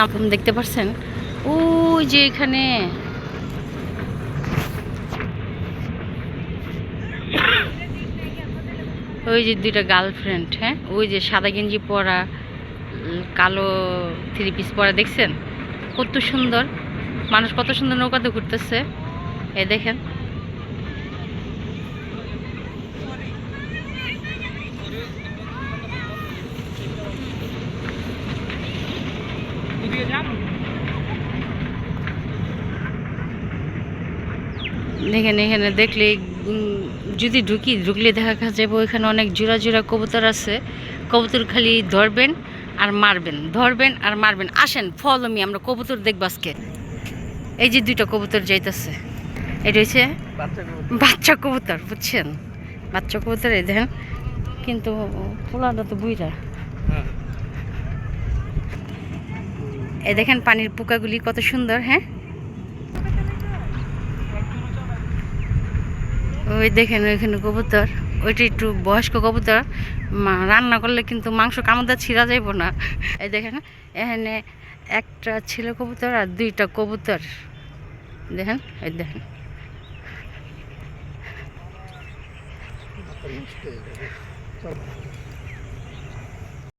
আপনি দেখতে পাচ্ছেন ওই যে এখানে ওই যে দুইটা গার্লফ্রেন্ড, হ্যাঁ ওই যে সাদা গেঞ্জি পরা কালো থ্রি পিস পরা, দেখছেন কত সুন্দর মানুষ, কত সুন্দর নৌকাতে ঘুরতেছে। এই দেখেন দেখেন এখানে দেখলে যদি ঢুকলে দেখা যাবে ওইখানে অনেক জোড়া জোড়া কবুতর আছে। কবুতর খালি ধরবেন আর মারবেন, ধরবেন আর মারবেন। আসেন ফলো মি, আমরা কবুতর দেখব আজকে। এই যে দুইটা কবুতর যাইতেছে, এটা হচ্ছে বাচ্চা কবুতর, বুঝছেন বাচ্চা কবুতর। এই দেখেন কিন্তু পোলাটা তো বুইরা। এই দেখেন পানির পোকাগুলি কত সুন্দর। হ্যাঁ ওই দেখেন ওইখানে কবুতর, ওইটা একটু বয়স্ক কবুতর, রান্না করলে কিন্তু মাংস কামড়া ছিঁড়া যাইব না। এই দেখেন এখানে একটা ছেলে কবুতর আর দুইটা কবুতর, দেখেন এই দেখেন।